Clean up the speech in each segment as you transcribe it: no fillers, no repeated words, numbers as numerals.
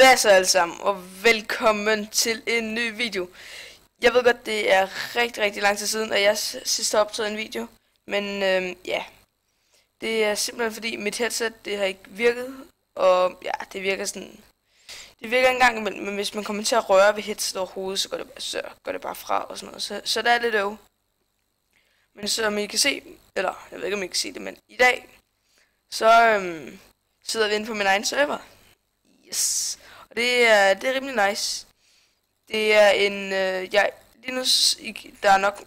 Hvad så alle sammen, og velkommen til en ny video. Jeg ved godt, det er rigtig lang tid siden, at jeg sidst har optaget en video. Men ja, det er simpelthen fordi mit headset, det har ikke virket. Og ja, det virker sådan... Det virker engang imellem, men hvis man kommer til at røre ved headset overhovedet, så går det bare fra og sådan noget. Så der er lidt øv. Men som I kan se, eller jeg ved ikke om I kan se det, men i dag, så sidder vi inde på min egen server. Yes. Og det er rimelig nice. Det er en, lige nu, der er nok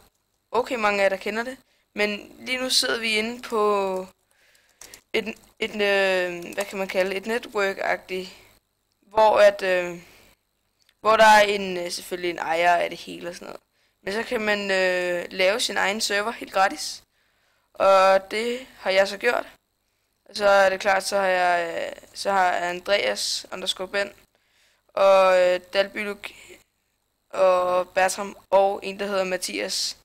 okay mange af jer, der kender det. Men lige nu sidder vi inde på et hvad kan man kalde, et network-agtigt. Hvor der er selvfølgelig en ejer af det hele og sådan noget. Men så kan man lave sin egen server helt gratis. Og det har jeg så gjort. Og så er det klart, så har Andreas _Ben og Dalbyluk og Bertram og en der hedder Mathias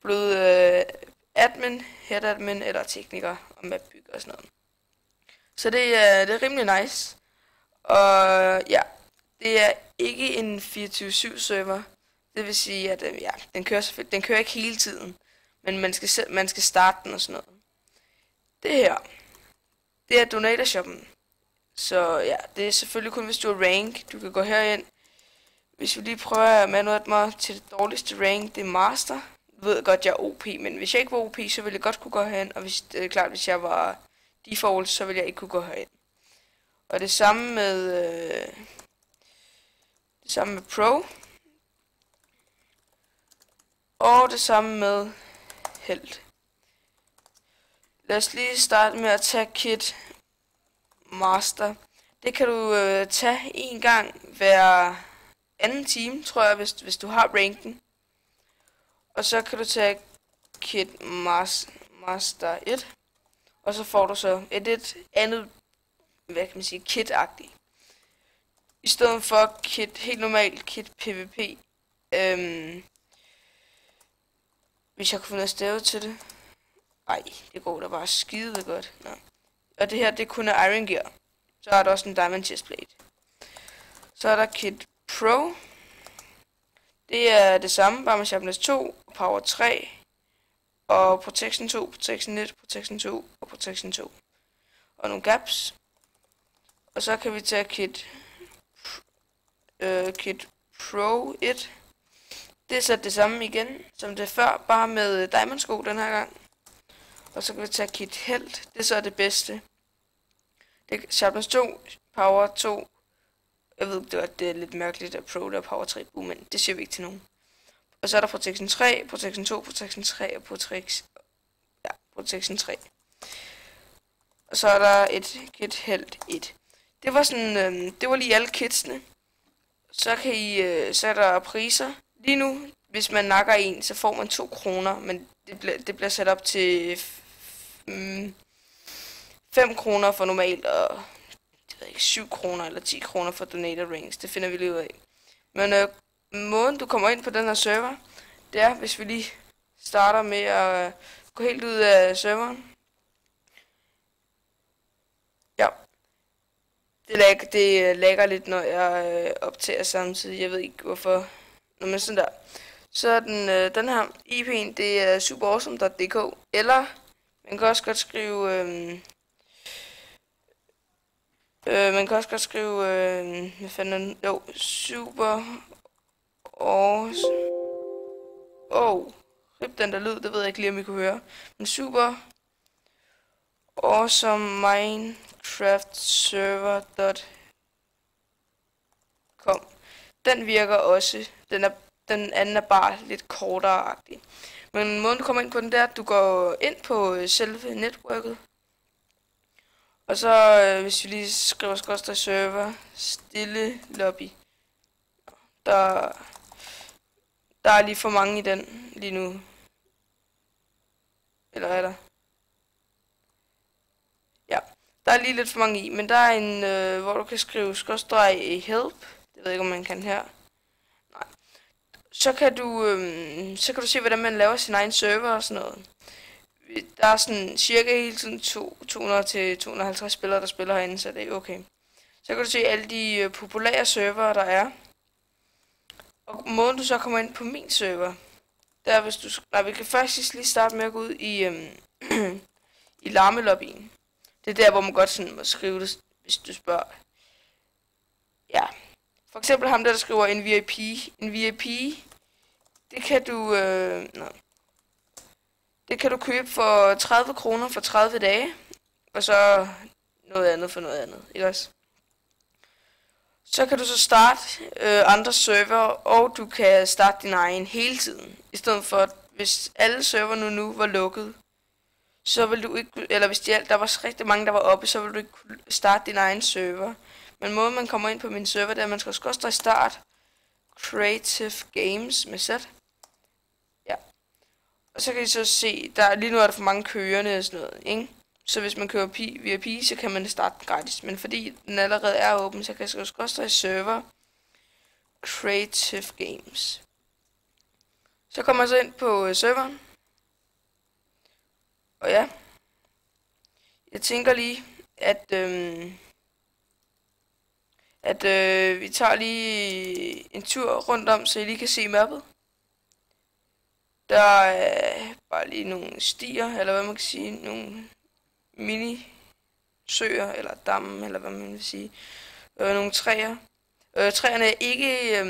blevet admin, head admin eller tekniker og mapbygger og sådan noget. Så det er rimelig nice. Og ja, det er ikke en 24/7 server. Det vil sige at ja, den kører ikke hele tiden, men man skal starte den og sådan noget. Det her, det er donator-shoppen. Så ja, det er selvfølgelig kun hvis du er rank. Du kan gå herind. Hvis vi lige prøver at manuelt mig til det dårligste rank, det er master. Jeg ved godt, jeg er OP, men hvis jeg ikke var OP, så ville jeg godt kunne gå herind. Og det er klart, hvis jeg var default, så ville jeg ikke kunne gå herind. Og det samme med pro. Og det samme med held. Lad os lige starte med at tage kit master. Det kan du tage en gang hver anden time, tror jeg, hvis du har ranken. Og så kan du tage kit master 1. Og så får du så et andet, hvad kan man sige, kit-agtigt. I stedet for kit, helt normalt kit PvP. Hvis jeg kunne finde stave til det. Ej, det går da bare skide godt. Nå. Og det her, det kun er Iron Gear. Så er der også en Diamond Chestplate. Så er der Kit Pro. Det er det samme, bare med Sharpness 2, Power 3, og Protection 2, Protection 1, Protection 2 og Protection 2. Og nogle gaps. Og så kan vi tage Kit Pro 1. Det er så det samme igen, som det før, bare med Diamond sko den her gang. Og så kan vi tage Kit Held. Det er så det bedste. Det er Sharpness 2, Power 2. Jeg ved det er lidt mærkeligt at Pro der Power 3 men det siger vi ikke til nogen. Og så er der Protection 3, Protection 2, Protection 3 og Protection 3. Og så er der et Kit Held 1. Det var sådan, det var lige alle kitsene. Så kan så er der priser. Lige nu, hvis man nakker en, så får man 2 kroner, men det bliver sat op til 5 kroner for normalt, og det ved ikke, 7 kroner eller 10 kroner for donator rings. Det finder vi lige ud af. Men måden du kommer ind på den her server, det er, hvis vi lige starter med at gå helt ud af serveren. Ja. Det lagger lidt, når jeg optager samtidig. Jeg ved ikke hvorfor. Nå, men sådan der. Så den her IP'en, det er superawesome.dk, eller man kan også godt skrive hvad fanden, jo, super awesome. Rip den der lyd, det ved jeg ikke lige om I kunne høre. Men super awesome minecraft server.com. Den virker også. Den anden er bare lidt kortere-agtig. Men måden du kommer ind på den der, du går ind på selve netværket. Og så hvis vi lige skriver skorstræk server, stille lobby. Der er lige for mange i den lige nu. Eller er der? Ja, der er lige lidt for mange i, men der er en, hvor du kan skrive skorstræk help. Det ved jeg ikke om man kan her. Nej. Så kan du se hvordan man laver sin egen server og sådan noget. Der er sådan cirka hele tiden 200 til 250 spillere, der spiller herinde, så det er okay. Så kan du se alle de populære servere, der er. Og måden du så kommer ind på min server, der er hvis du... Nej, vi kan faktisk lige starte med at gå ud i, i larmelobbyen. Det er der, hvor man godt sådan må skrive det, hvis du spørger. Ja. For eksempel ham der skriver en VIP. En VIP, det kan du... Det kan du købe for 30 kroner for 30 dage. Og så noget andet for noget andet, ikke også? Så kan du så starte andre server, og du kan starte din egen hele tiden. I stedet for, hvis alle server nu var lukket, så vil du ikke, eller hvis der var rigtig mange, der var oppe, så vil du ikke kunne starte din egen server. Men måden man kommer ind på min server, det er, at man skal også starte Creative Games med sæt. Ja. Og så kan I så se, lige nu er der for mange kørende og sådan noget, ikke? Så hvis man kører VIP, så kan man starte den gratis. Men fordi den allerede er åben, så kan jeg også i server Creative Games. Så kommer jeg så ind på serveren. Og ja, jeg tænker lige, at vi tager lige en tur rundt om, så I lige kan se mappet. Der er bare lige nogle stier, eller hvad man kan sige, nogle mini-søer, eller damme, eller hvad man vil sige. Nogle træer. Træerne er ikke...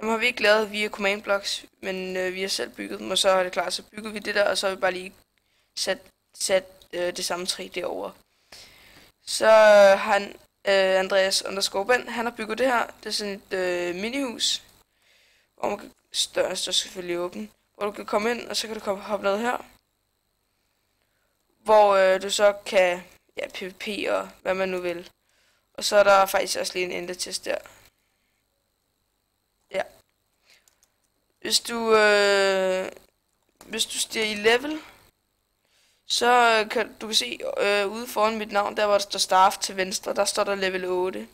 dem har vi ikke lavet via command blocks, men vi har selv bygget dem, og så er det klart, så bygger vi det der, og så har vi bare lige sat det samme træ derover. Så han, Andreas _Ben, han har bygget det her. Det er sådan et minihus, hvor man kan større selvfølgelig åbne, hvor du kan komme ind, og så kan du hoppe ned her, hvor du så kan PvP og hvad man nu vil. Og så er der faktisk også lige en endertest der. Ja. Hvis du stiger i level, så kan du se ude foran mit navn, der hvor der står staff til venstre, der står der level 8.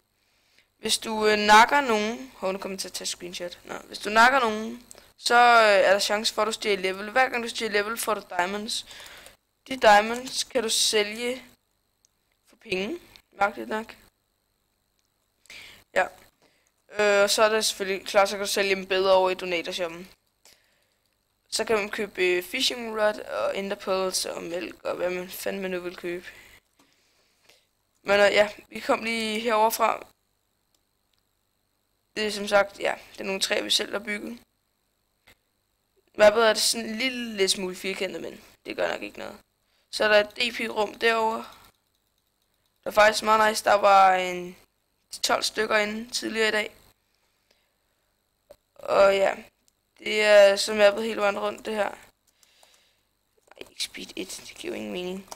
Hvis du nakker nogen, nu kommer jeg til at tage screenshot. Hvis du nakker nogen, så er der chance for at du stiger i level. Hver gang du stiger i level, får du diamonds. De diamonds kan du sælge for penge, mærkeligt nok. Ja. Og så er det selvfølgelig klart, så kan du sælge dem bedre over i donatorshoppen. Så kan man købe fishing rod og enderpearls og mælk og hvad man fanden man nu vil købe. Men ja, vi kom lige herover fra. Det er som sagt, ja, det er nogle træer, vi selv har bygget. Mappet er det sådan en lille smule firkantet, men det gør nok ikke noget. Så er der et DP-rum derovre. Det er faktisk meget nice. Der var en 12 stykker inde tidligere i dag. Og ja, det er så mappet hele vejen rundt det her. Nej, ikke speed 1, det giver jo ingen mening.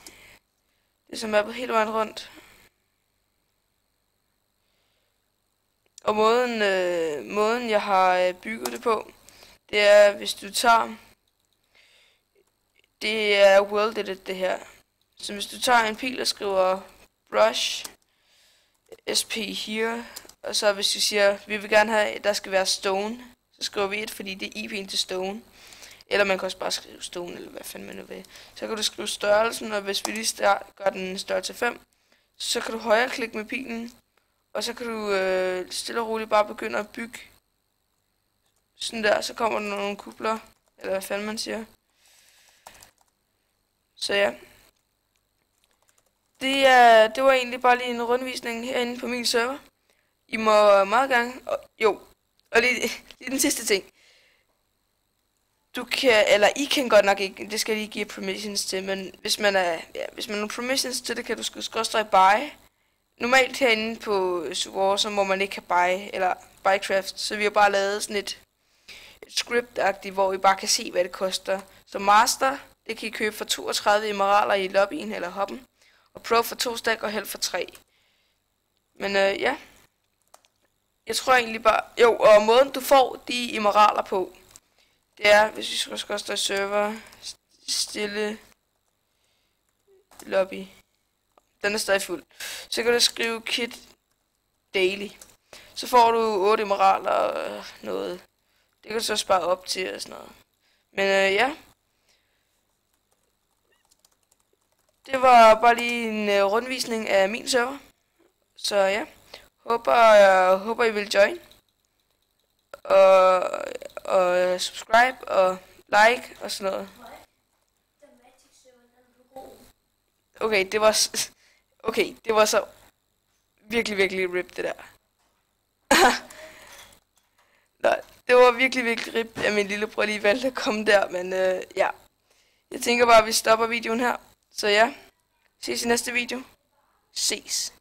Det er så mappet hele vejen rundt. Og måden jeg har bygget det på, det er, hvis du tager... Det er world edit det her. Så hvis du tager en pil og skriver brush sp here, og så hvis du siger, vi vil gerne have, der skal være stone, så skriver vi 1, fordi det er IP'en til stone. Eller man kan også bare skrive stone, eller hvad fanden man nu vil. Så kan du skrive størrelsen, og hvis vi lige gør den størrelse 5, så kan du højreklikke med pilen, og så kan du stille og roligt bare begynde at bygge. Sådan der, så kommer der nogle kupler, eller hvad fanden man siger. Så ja. Det var egentlig bare lige en rundvisning herinde på min server. I må meget gerne... Og lige den sidste ting. Du kan, eller I kan godt nok ikke, det skal I lige give permissions til, men hvis man har permissions til det, kan du skrive buy. Normalt herinde på server, så må man ikke have buy, eller buycraft, så vi har bare lavet sådan et script-agtigt, hvor I bare kan se, hvad det koster. Så master, det kan I købe for 32 emeralder i lobbyen eller hoppen, og pro for 2 stack og held for 3. Men ja, jeg tror egentlig bare, og måden du får de emeralder på, det er, hvis vi skal stå i server, stille lobby, den er stadig fuld, så kan du skrive kit daily, så får du 8 emeralder og noget, det kan du så spare op til og sådan noget. Men ja, det var bare lige en rundvisning af min server, Så ja, håber I vil join. Og subscribe og like og sådan noget. Okay, det var så virkelig rip det der. Nå, det var virkelig rip, at min lillebror lige valgte at komme der, men ja. Jeg tænker bare, at vi stopper videoen her. Så ja, ses i næste video. Ses.